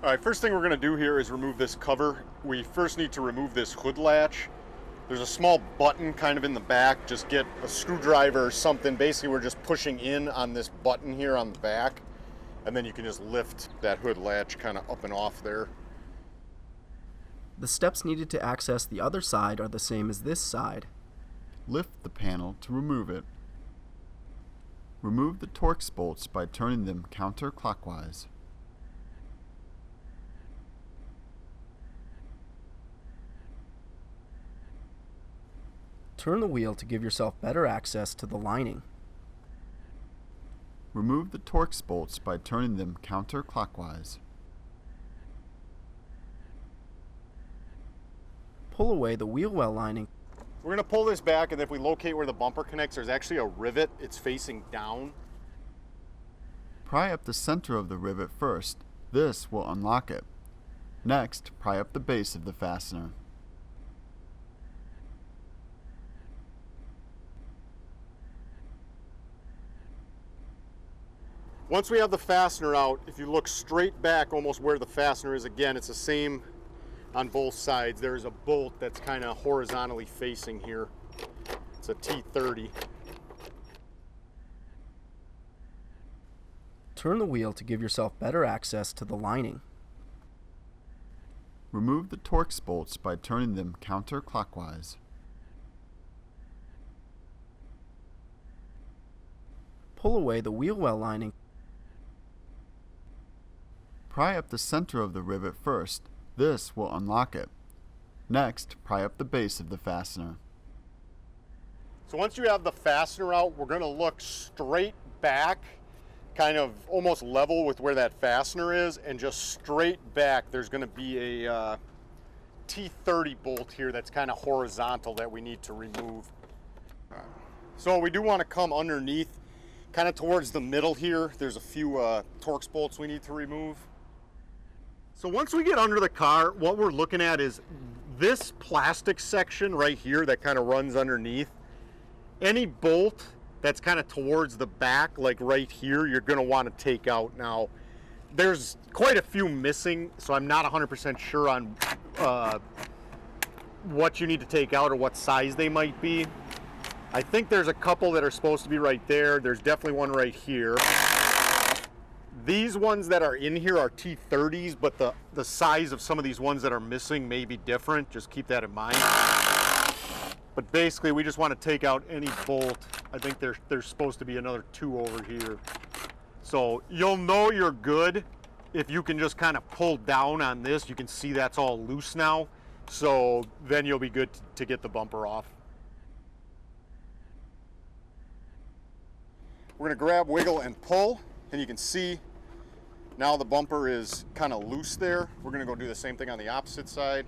All right, first thing we're going to do here is remove this cover. We first need to remove this hood latch. There's a small button kind of in the back. Just get a screwdriver or something. Basically, we're just pushing in on this button here on the back, and then you can just lift that hood latch kind of up and off there. The steps needed to access the other side are the same as this side. Lift the panel to remove it. Remove the Torx bolts by turning them counterclockwise. Turn the wheel to give yourself better access to the lining. Remove the Torx bolts by turning them counterclockwise. Pull away the wheel well lining. We're going to pull this back, and if we locate where the bumper connects, there's actually a rivet. It's facing down. Pry up the center of the rivet first. This will unlock it. Next, pry up the base of the fastener. Once we have the fastener out, if you look straight back almost where the fastener is, again, it's the same on both sides. There's a bolt that's kind of horizontally facing here. It's a T30. Turn the wheel to give yourself better access to the lining. Remove the Torx bolts by turning them counterclockwise. Pull away the wheel well lining. Pry up the center of the rivet first. This will unlock it. Next, pry up the base of the fastener. So once you have the fastener out, we're going to look straight back, kind of almost level with where that fastener is, and just straight back there's going to be a T30 bolt here that's kind of horizontal that we need to remove. So we do want to come underneath, kind of towards the middle here. There's a few Torx bolts we need to remove. So once we get under the car, what we're looking at is this plastic section right here that kind of runs underneath. Any bolt that's kind of towards the back, like right here, you're going to want to take out. Now, there's quite a few missing, so I'm not 100% sure on what you need to take out or what size they might be. I think there's a couple that are supposed to be right there. There's definitely one right here. These ones that are in here are T30s, but the size of some of these ones that are missing may be different. Just keep that in mind. But basically, we just want to take out any bolt. I think there's supposed to be another 2 over here. So you'll know you're good if you can just kind of pull down on this. You can see that's all loose now. So then you'll be good to get the bumper off. We're going to grab, wiggle, and pull, and you can see now the bumper is kind of loose there. We're going to go do the same thing on the opposite side.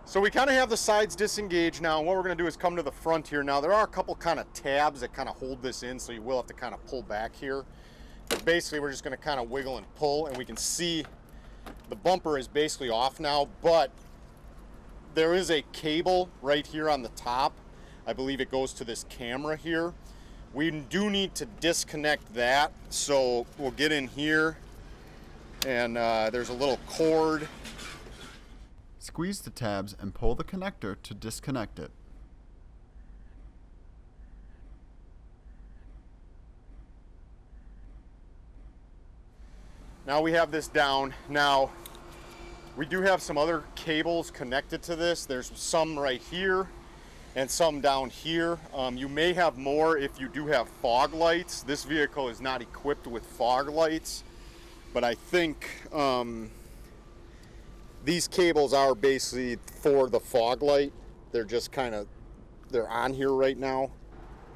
So we kind of have the sides disengaged now, and what we're going to do is come to the front here. Now there are a couple kind of tabs that kind of hold this in, so you will have to kind of pull back here. But basically we're just going to kind of wiggle and pull, and we can see the bumper is basically off now, but there is a cable right here on the top. I believe it goes to this camera here. We do need to disconnect that, so we'll get in here, and there's a little cord. Squeeze the tabs and pull the connector to disconnect it. Now we have this down. Now we do have some other cables connected to this. There's some right here and some down here. You may have more if you do have fog lights. This vehicle is not equipped with fog lights, but I think these cables are basically for the fog light. They're just they're on here right now.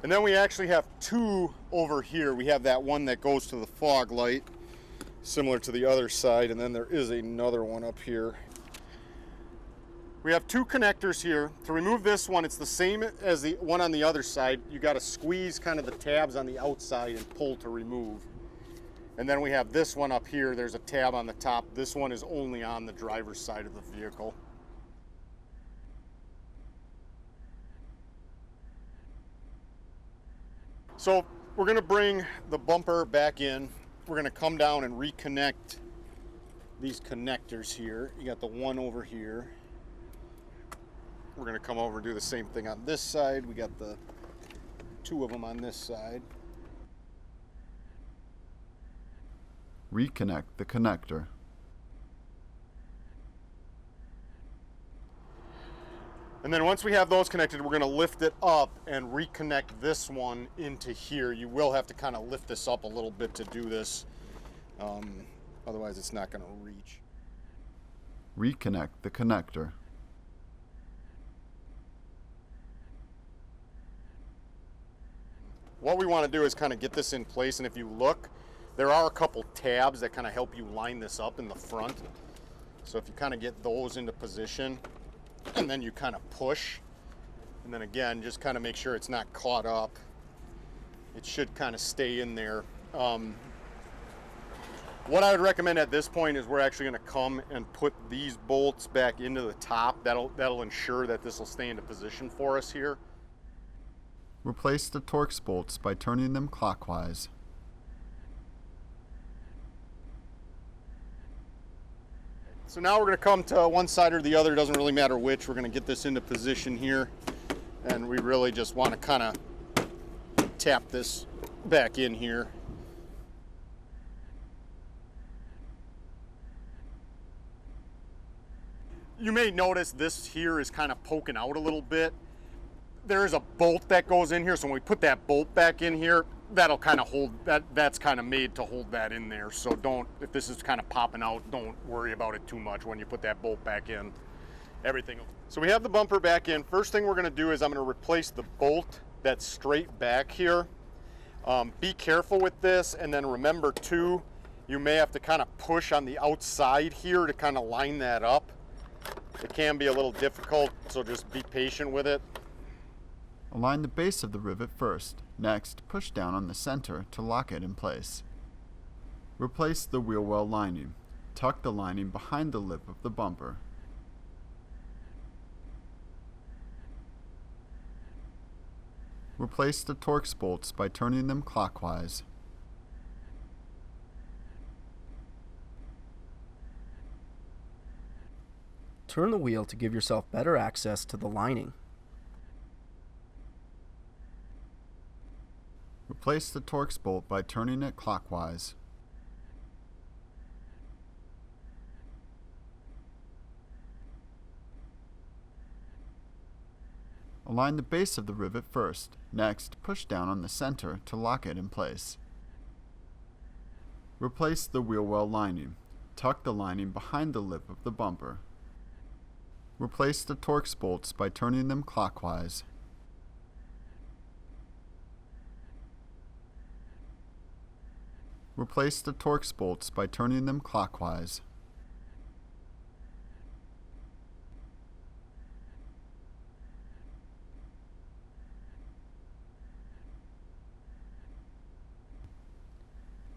And then we actually have 2 over here. We have that one that goes to the fog light, similar to the other side, and then there is another one up here. We have 2 connectors here. To remove this one, it's the same as the one on the other side. You got to squeeze kind of the tabs on the outside and pull to remove. And then we have this one up here. There's a tab on the top. This one is only on the driver's side of the vehicle. So we're going to bring the bumper back in. We're going to come down and reconnect these connectors here. You got the one over here. We're going to come over and do the same thing on this side. We got the two of them on this side. Reconnect the connector. And then once we have those connected, we're going to lift it up and reconnect this one into here. You will have to kind of lift this up a little bit to do this. Otherwise, it's not going to reach. Reconnect the connector. What we want to do is kind of get this in place, and if you look, there are a couple tabs that kind of help you line this up in the front. So if you kind of get those into position, and then you kind of push, and then again, just kind of make sure it's not caught up. It should kind of stay in there. What I would recommend at this point is we're actually going to come and put these bolts back into the top. That'll ensure that this will stay into position for us here. Replace the Torx bolts by turning them clockwise. So now we're going to come to one side or the other, doesn't really matter which. We're going to get this into position here, and we really just want to kind of tap this back in here. You may notice this here is kind of poking out a little bit. There's a bolt that goes in here, so when we put that bolt back in here, that'll kind of hold that. That's kind of made to hold that in there. So don't, if this is kind of popping out, don't worry about it too much when you put that bolt back in. Everything. So we have the bumper back in. First thing we're going to do is I'm going to replace the bolt that's straight back here. Be careful with this, and then remember too, you may have to kind of push on the outside here to kind of line that up. It can be a little difficult, so just be patient with it. Align the base of the rivet first. Next, push down on the center to lock it in place. Replace the wheel well lining. Tuck the lining behind the lip of the bumper. Replace the Torx bolts by turning them clockwise. Turn the wheel to give yourself better access to the lining. Replace the Torx bolt by turning it clockwise. Align the base of the rivet first. Next, push down on the center to lock it in place. Replace the wheel well lining. Tuck the lining behind the lip of the bumper. Replace the Torx bolts by turning them clockwise. Replace the Torx bolts by turning them clockwise.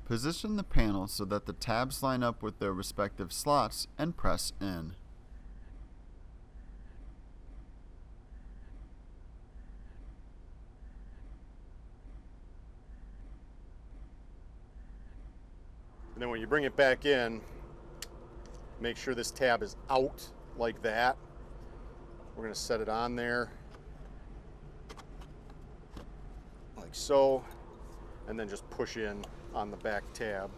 Position the panel so that the tabs line up with their respective slots and press in. And then when you bring it back in, make sure this tab is out like that. We're going to set it on there like so, and then just push in on the back tab.